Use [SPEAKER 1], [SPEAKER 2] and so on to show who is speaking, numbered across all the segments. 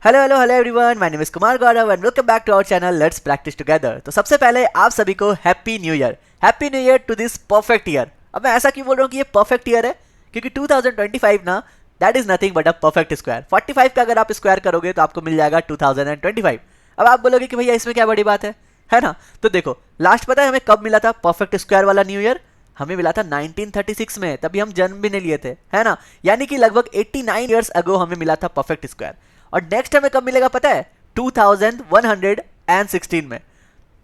[SPEAKER 1] Hello hello hello everyone, my name is Kumar Gaurav and welcome back to our channel let's practice together. तो सबसे पहले आप सभी को happy new year to this perfect year. अब मैं ऐसा क्यों बोल रहा हूँ कि ये परफेक्ट ईयर है, क्योंकि 2025 ना that is nothing but a perfect square. 45 का अगर आप स्क्वायर करोगे तो आपको मिल जाएगा 2025। अब आप बोलोगे कि भैया इसमें क्या बड़ी बात है ना। तो देखो लास्ट पता है हमें कब मिला था परफेक्ट स्क्वायर वाला न्यू ईयर? हमें मिला था 1936 में, तभी हम जन्म भी नहीं लिए थे, है ना। यानी कि लगभग 89 ईयर्स अगो हमें मिला था परफेक्ट स्क्वायर। और नेक्स्ट हमें कब मिलेगा पता है? 2116 में।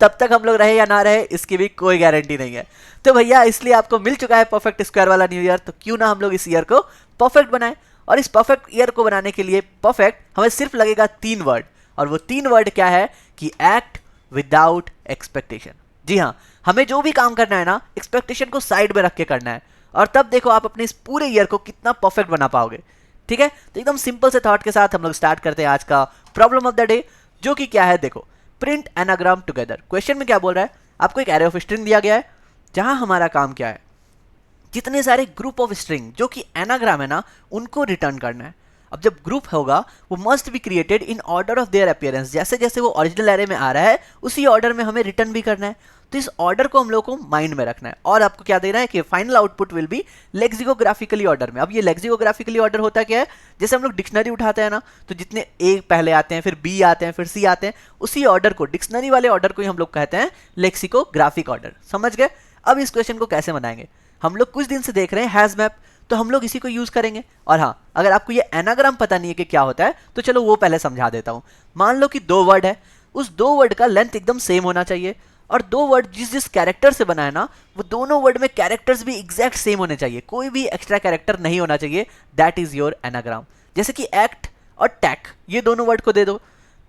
[SPEAKER 1] तब तक हम लोग रहे या ना रहे इसकी भी कोई गारंटी नहीं है। तो भैया इसलिए आपको मिल चुका है परफेक्ट स्क्वायर वाला न्यू ईयर, तो क्यों ना हम लोग इस ईयर को परफेक्ट बनाएं। और इस परफेक्ट ईयर को बनाने के लिए परफेक्ट हमें सिर्फ लगेगा 3 वर्ड, और वो 3 वर्ड क्या है कि एक्ट विदाउट एक्सपेक्टेशन। जी हाँ, हमें जो भी काम करना है ना एक्सपेक्टेशन को साइड में रख के करना है, और तब देखो आप अपने इस पूरे ईयर को कितना परफेक्ट बना पाओगे। ठीक है, तो एकदम सिंपल से थॉट के साथ हम लोग स्टार्ट करते हैं आज का प्रॉब्लम ऑफ द डे, जो कि क्या है। देखो, प्रिंट एनाग्राम टुगेदर। क्वेश्चन में क्या बोल रहा है, आपको एक एरे ऑफ स्ट्रिंग दिया गया है, जहां हमारा काम क्या है, जितने सारे ग्रुप ऑफ स्ट्रिंग जो कि एनाग्राम है ना उनको रिटर्न करना है। अब जब ग्रुप होगा वो must be created in order of their appearance, जैसे जैसे वो ओरिजिनल एरे में आ रहा है उसी ऑर्डर में हमें रिटर्न भी करना है। तो इस ऑर्डर को हम लोग को माइंड में रखना है, और आपको क्या देना है कि final output will be lexicographically order में। अब ये लेक्सिकोग्राफिकली ऑर्डर होता क्या है, जैसे हम लोग डिक्शनरी उठाते हैं ना, तो जितने ए पहले आते हैं, फिर बी आते हैं, फिर सी आते हैं, उसी ऑर्डर को, डिक्शनरी वाले ऑर्डर को ही हम लोग कहते हैं लेक्सिकोग्राफिक ऑर्डर। समझ गए? अब इस क्वेश्चन को कैसे बनाएंगे, हम लोग कुछ दिन से देख रहे हैं हैज मैप, तो हम लोग इसी को यूज करेंगे। और हाँ, अगर आपको ये एनाग्राम पता नहीं है कि क्या होता है तो चलो वो पहले समझा देता हूं। मान लो कि 2 वर्ड है, उस 2 वर्ड का लेंथ एकदम सेम होना चाहिए, और 2 वर्ड जिस जिस कैरेक्टर से बना है ना वो दोनों वर्ड में कैरेक्टर्स भी एग्जैक्ट सेम होने चाहिए, कोई भी एक्स्ट्रा कैरेक्टर नहीं होना चाहिए। That is your anagram. जैसे कि एक्ट और टैक, ये दोनों वर्ड को दे दो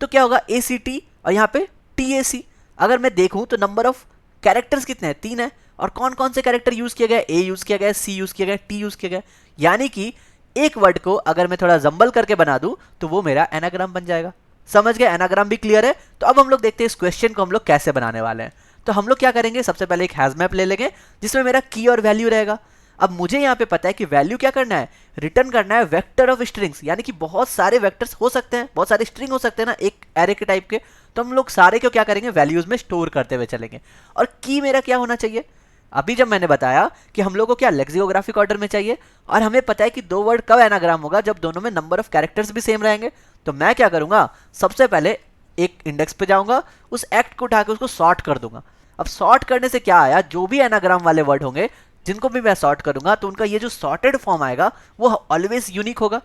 [SPEAKER 1] तो क्या होगा, ACT और यहाँ पे TAC। अगर मैं देखूं तो नंबर ऑफ कैरेक्टर्स कितने हैं, 3 है। और कौन कौन से कैरेक्टर यूज किया गया, A यूज किया गया, C यूज किया गया, T यूज किया गया। यानी कि एक वर्ड को अगर मैं थोड़ा जंबल करके बना दूं तो वो मेरा एनाग्राम बन जाएगा। समझ गए? एनाग्राम भी क्लियर है। तो अब हम लोग देखते हैं इस क्वेश्चन को हम लोग कैसे बनाने वाले हैं। तो हम लोग क्या करेंगे, सबसे पहले एक हैज मैप ले लेंगे जिसमें मेरा की और वैल्यू रहेगा। अब मुझे यहाँ पे पता है कि वैल्यू क्या करना है, रिटर्न करना है वेक्टर ऑफ स्ट्रिंग्स, यानी कि बहुत सारे वेक्टर्स हो सकते हैं, बहुत सारे स्ट्रिंग हो सकते हैं ना एक एरे के टाइप के। तो हम लोग सारे को क्या करेंगे, वैल्यूज में स्टोर करते हुए चलेंगे। और की मेरा क्या होना चाहिए, अभी जब मैंने बताया कि हम लोग को क्या लेक्सिकोग्राफिक ऑर्डर में चाहिए, और हमें पता है कि 2 वर्ड कब एनाग्राम होगा, जब दोनों में नंबर ऑफ कैरेक्टर्स भी सेम रहेंगे। तो मैं क्या करूंगा, सबसे पहले एक इंडेक्स पे जाऊंगा, उस एक्ट को उठा के उसको सॉर्ट कर दूंगा। अब सॉर्ट करने से क्या आया, जो भी एनाग्राम वाले वर्ड होंगे जिनको भी मैं सॉर्ट करूंगा तो उनका ये जो सॉर्टेड फॉर्म आएगा वो ऑलवेज यूनिक होगा।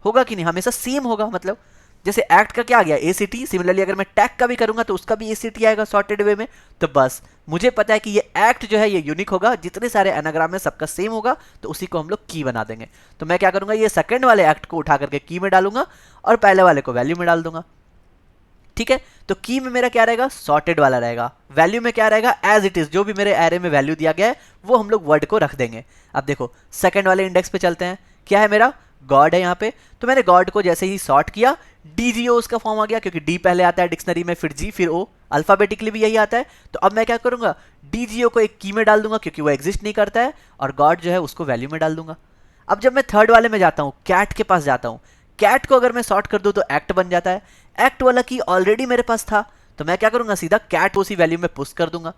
[SPEAKER 1] होगा कि नहीं, हमेशा सेम होगा। मतलब जैसे एक्ट का क्या आ गया, ACT, सिमिलरली अगर मैं टैग का भी करूंगा तो उसका भी ACT आएगा सॉर्टेड वे में। तो बस मुझे पता है कि ये एक्ट जो है ये यूनिक होगा, जितने सारे एनाग्राम में सबका सेम होगा, तो उसी को हम लोग की बना देंगे। तो मैं क्या करूंगा, ये सेकंड वाले एक्ट को उठा करके की में डालूंगा और पहले वाले को वैल्यू में डाल दूंगा। ठीक है, तो की में मेरा क्या रहेगा, सॉर्टेड वाला रहेगा। वैल्यू में क्या रहेगा, एज इट इज, जो भी मेरे एरे में वैल्यू दिया गया है वो हम लोग वर्ड को रख देंगे। अब देखो सेकंड वाले इंडेक्स पे चलते हैं, क्या है मेरा, गॉड है यहाँ पे। तो मैंने गॉड को जैसे ही सॉर्ट किया, DGO उसका फॉर्म आ गया, क्योंकि डी पहले आता है डिक्शनरी में, फिर जी, फिर ओ, अल्फाबेटिकली भी यही आता है। तो अब मैं क्या करूंगा, DGO को एक की में डाल दूंगा क्योंकि वो एग्जिस्ट नहीं करता है, और गॉड जो है उसको वैल्यू में डाल दूंगा। अब जब मैं थर्ड वाले में जाता हूँ, कैट के पास जाता हूँ, कैट को अगर मैं सॉर्ट कर दूं तो एक्ट बन जाता है। एक्ट वाला की ऑलरेडी मेरे पास था, तो मैं क्या करूंगा, सीधा कैट उसी वैल्यू में पुश कर दूंगा।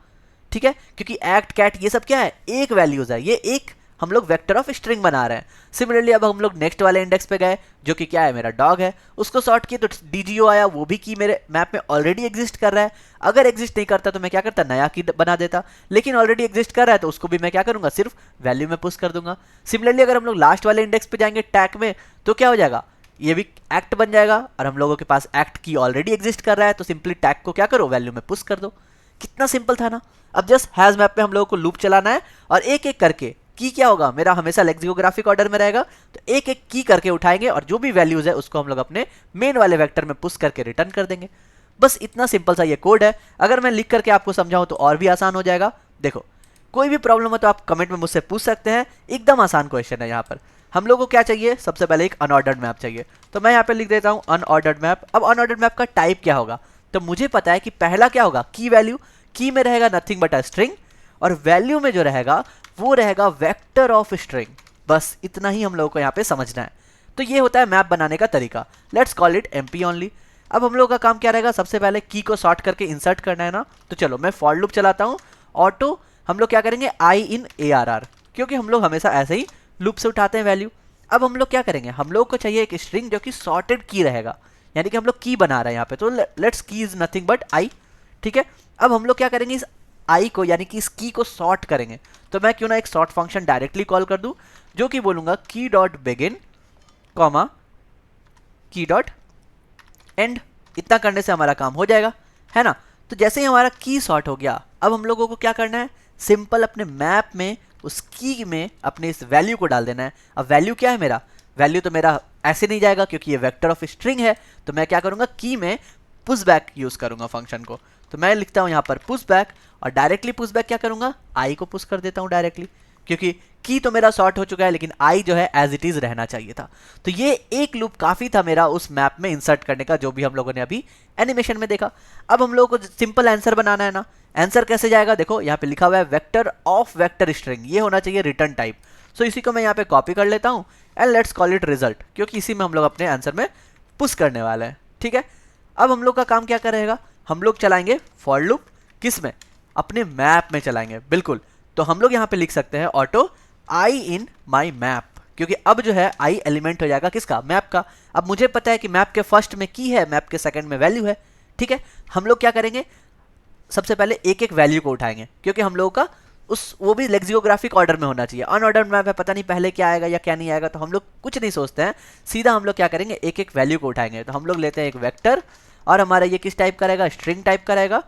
[SPEAKER 1] ठीक है, क्योंकि एक्ट कैट ये सब क्या है, एक वैल्यूज है, ये एक हम लोग वेक्टर ऑफ स्ट्रिंग बना रहे हैं। सिमिलरली अब हम लोग नेक्स्ट वाले इंडेक्स पे गए, जो कि क्या है, मेरा डॉग है, उसको सॉर्ट किया तो DGO आया, वो भी की मेरे मैप में ऑलरेडी एग्जिस्ट कर रहा है। अगर एग्जिस्ट नहीं करता तो मैं क्या करता, नया की बना देता, लेकिन ऑलरेडी एग्जिस्ट कर रहा है तो उसको भी मैं क्या करूंगा, सिर्फ वैल्यू में पुश कर दूंगा। सिमिलरली अगर हम लोग लास्ट वाले इंडेक्स पे जाएंगे टैग में, तो क्या हो जाएगा, ये भी एक्ट बन जाएगा, और हम लोगों के पास एक्ट की ऑलरेडी एग्जिस्ट कर रहा है, तो सिंपली टैग को क्या करो, वैल्यू में पुश कर दो। कितना सिंपल था ना। अब जस्ट हैज मैप पे हम लोगों को लूप चलाना है, और एक एक करके की क्या होगा, मेरा हमेशा लेक्सिकोग्राफिक ऑर्डर में रहेगा, तो एक एक की करके उठाएंगे और जो भी वैल्यूज है उसको हम लोग अपने मेन वाले वेक्टर में पुश करके रिटर्न कर देंगे। बस इतना सिंपल सा ये कोड है। अगर मैं लिख करके आपको समझाऊं तो और भी आसान हो जाएगा। देखो, कोई भी प्रॉब्लम है तो आप कमेंट में मुझसे पूछ सकते हैं, एकदम आसान क्वेश्चन है। यहाँ पर हम लोग को क्या चाहिए, सबसे पहले एक अनऑर्डर्ड मैप चाहिए, तो मैं यहाँ पे लिख देता हूँ अनऑर्डर्ड मैप। अब अनऑर्डर्ड मैप का टाइप क्या होगा, तो मुझे पता है कि पहला क्या होगा, की वैल्यू, की में रहेगा नथिंग बट अ स्ट्रिंग, और वैल्यू में जो रहेगा वो रहेगा वेक्टर ऑफ स्ट्रिंग। बस इतना ही हम लोगों को यहाँ पे समझना है। तो ये होता है मैप बनाने का तरीका। Let's call it MP only. अब हम लोग का काम क्या रहेगा, सबसे पहले की को सॉर्ट करके इंसर्ट करना है ना। तो चलो मैं फॉर लूप चलाता हूँ। ऑटो हम लोग क्या करेंगे, आई इन ARR, क्योंकि हम लोग हमेशा ऐसे ही लूप से उठाते हैं वैल्यू। अब हम लोग क्या करेंगे, हम लोग को चाहिए एक स्ट्रिंग जो कि सॉर्टेड की रहेगा, यानी कि हम लोग की बना रहे हैं यहाँ पे। तो लेट्स की इज नथिंग बट आई, ठीक है। अब हम लोग क्या करेंगे, इस आई को यानी कि इस की को सॉर्ट करेंगे। तो मैं क्यों ना एक सॉर्ट फंक्शन डायरेक्टली कॉल कर दूं, जो कि बोलूंगा की डॉट बिगिन कॉमा की डॉट एंड। इतना करने से हमारा काम हो जाएगा, है ना। तो जैसे ही हमारा की सॉर्ट हो गया, अब हम लोगों को क्या करना है, सिंपल अपने मैप में उस की में अपने इस वैल्यू को डाल देना है। अब वैल्यू क्या है मेरा, वैल्यू तो मेरा ऐसे नहीं जाएगा क्योंकि ये वेक्टर ऑफ स्ट्रिंग है। तो मैं क्या करूंगा, की में पुश बैक यूज करूंगा फंक्शन को। तो मैं लिखता हूं यहाँ पर पुश बैक, और डायरेक्टली पुश बैक क्या करूंगा, आई को पुश कर देता हूं डायरेक्टली, क्योंकि की तो मेरा सॉर्ट हो चुका है, लेकिन आई जो है एज इट इज रहना चाहिए था। तो ये एक लूप काफी था मेरा उस मैप में इंसर्ट करने का, जो भी हम लोगों ने अभी एनिमेशन में देखा। अब हम लोगों को सिंपल आंसर बनाना है ना। आंसर कैसे जाएगा, देखो यहाँ पे लिखा हुआ है वेक्टर ऑफ वेक्टर स्ट्रिंग, ये होना चाहिए रिटर्न टाइप। सो इसी को मैं यहाँ पे कॉपी कर लेता हूँ and let's call it result, क्योंकि इसी में हम लोग अपने आंसर में पुश करने वाले हैं, ठीक है। अब हम लोग का काम क्या करेगा, हम लोग चलाएंगे फॉर लूप, किस में, अपने मैप में चलाएंगे, बिल्कुल। तो हम लोग यहाँ पे लिख सकते हैं auto I in my map, क्योंकि अब जो है आई एलिमेंट हो जाएगा किसका, मैप का। अब मुझे पता है कि मैप के फर्स्ट में की है, मैप के सेकंड में वैल्यू है, ठीक है। हम लोग क्या करेंगे, सबसे पहले एक एक वैल्यू को उठाएंगे, क्योंकि हम लोगों का उस वो भी लेक्सियोग्राफिक ऑर्डर में होना चाहिए। अनऑर्डर्ड मैप है, पता नहीं पहले क्या आएगा या क्या नहीं आएगा, तो हम लोग कुछ नहीं सोचते हैं, सीधा हम लोग क्या करेंगे, एक एक वैल्यू को उठाएंगे। तो हम लोग लेते हैं एक वेक्टर, और हमारा ये किस टाइप का रहेगा, स्ट्रिंग टाइप का रहेगा।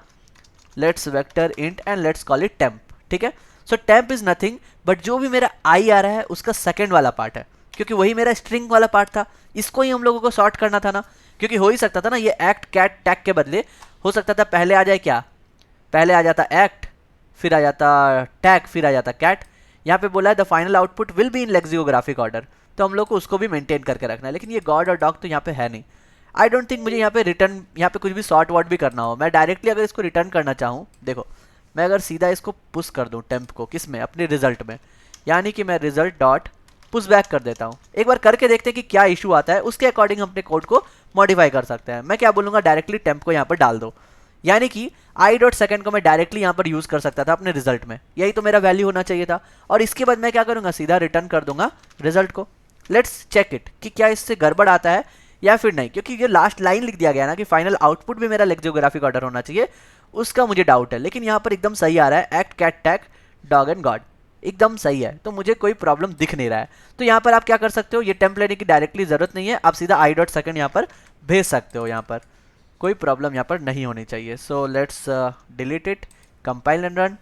[SPEAKER 1] Let's vector int and let's call it temp, ठीक है। सो टेम्प इज नथिंग बट जो भी मेरा आई आ रहा है उसका सेकंड वाला पार्ट है, क्योंकि वही मेरा स्ट्रिंग वाला पार्ट था। इसको ही हम लोगों को सॉर्ट करना था ना, क्योंकि हो ही सकता था ना ये एक्ट कैट टैग के बदले हो सकता था पहले आ जाए क्या, पहले आ जाता एक्ट, फिर आ जाता टैग, फिर आ जाता कैट। यहाँ पे बोला है the final output will be in lexicographic order, तो हम लोग को उसको भी मेंटेन करके रखना है। लेकिन ये गॉड और डॉग तो यहाँ पे है नहीं। आई डोंट थिंक मुझे यहाँ पे रिटर्न, यहाँ पे कुछ भी शॉर्ट वर्ड भी करना हो। मैं डायरेक्टली अगर इसको रिटर्न करना चाहूँ, देखो मैं अगर सीधा इसको पुश कर दूँ टेम्प को, किस में, अपने रिजल्ट में, यानी कि मैं रिजल्ट डॉट पुश बैक कर देता हूँ। एक बार करके देखते हैं कि क्या इशू आता है, उसके अकॉर्डिंग हम अपने कोड को मॉडिफाई कर सकते हैं। मैं क्या बोलूँगा, डायरेक्टली टेम्प को यहाँ पर डाल दो, यानी कि आई डॉट सेकंड को मैं डायरेक्टली यहाँ पर यूज कर सकता था अपने रिजल्ट में, यही तो मेरा वैल्यू होना चाहिए था। और इसके बाद मैं क्या करूँगा, सीधा रिटर्न कर दूंगा रिजल्ट को। लेट्स चेक इट कि क्या इससे गड़बड़ आता है या फिर नहीं, क्योंकि ये लास्ट लाइन लिख दिया गया ना कि फाइनल आउटपुट भी मेरा लेक्सियोग्राफिक ऑर्डर होना चाहिए, उसका मुझे डाउट है। लेकिन यहाँ पर एकदम सही आ रहा है, act cat tag dog and god एकदम सही है, तो मुझे कोई प्रॉब्लम दिख नहीं रहा है। तो यहाँ पर आप क्या कर सकते हो, ये टेम्प लेने की डायरेक्टली जरूरत नहीं है, आप सीधा आई डॉट सेकंड यहाँ पर भेज सकते हो, यहाँ पर कोई प्रॉब्लम यहाँ पर नहीं होनी चाहिए। So let's delete it, compile and run.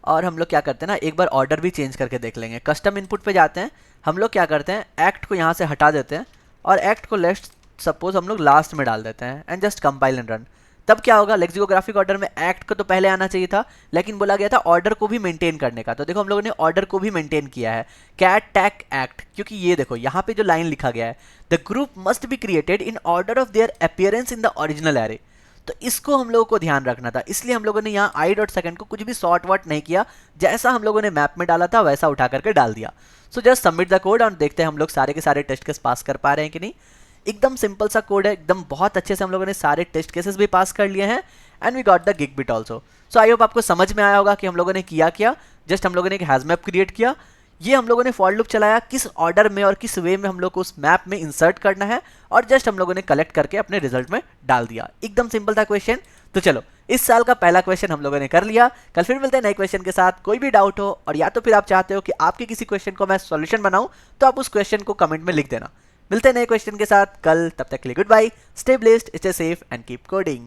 [SPEAKER 1] और हम लोग क्या करते हैं ना, एक बार ऑर्डर भी चेंज करके देख लेंगे। कस्टम इनपुट पे जाते हैं, हम लोग क्या करते हैं, एक्ट को यहाँ से हटा देते हैं और एक्ट को लेट्स सपोज हम लोग लास्ट में डाल देते हैं and just compile and run. तब क्या होगा, लेक्सियोग्राफिक ऑर्डर में एक्ट को तो पहले आना चाहिए था, लेकिन बोला गया था ऑर्डर को भी मेंटेन करने का। तो देखो हम लोगों ने ऑर्डर को भी मेंटेन किया है, कैट टैग एक्ट, क्योंकि ये देखो यहाँ पे जो लाइन लिखा गया है, the group must be created in order of their appearance in the original array. तो इसको हम लोगों को ध्यान रखना था, इसलिए हम लोगों ने यहाँ आई डॉट सेकंड को कुछ भी शॉर्ट वर्ट नहीं किया, जैसा हम लोगों ने मैप में डाला था वैसा उठा करके डाल दिया। So just submit the code और देखते हैं हम लोग सारे के सारे टेस्ट केस पास कर पा रहे हैं कि नहीं। एकदम सिंपल सा कोड है, एकदम बहुत अच्छे से हम लोगों ने सारे टेस्ट केसेस भी पास कर लिए हैं and we got the gig bit also. So I hope आपको समझ में आया होगा कि हम लोगों ने किया क्या। जस्ट हम लोगों ने एक हैज मैप क्रिएट किया, ये हम लोगों ने फॉर लूप चलाया, किस ऑर्डर में और किस वे में हम लोग को उस मैप में इंसर्ट करना है, और जस्ट हम लोगों ने कलेक्ट करके अपने रिजल्ट में डाल दिया। एकदम सिंपल था क्वेश्चन। तो चलो इस साल का पहला क्वेश्चन हम लोगों ने कर लिया। कल फिर मिलते हैं नए क्वेश्चन के साथ। कोई भी डाउट हो और या तो फिर आप चाहते हो कि आपके किसी क्वेश्चन को मैं सॉल्यूशन बनाऊं, तो आप उस क्वेश्चन को कमेंट में लिख देना। मिलते हैं नए क्वेश्चन के साथ कल, तब तक के लिए good bye, stay blessed, stay safe and keep coding.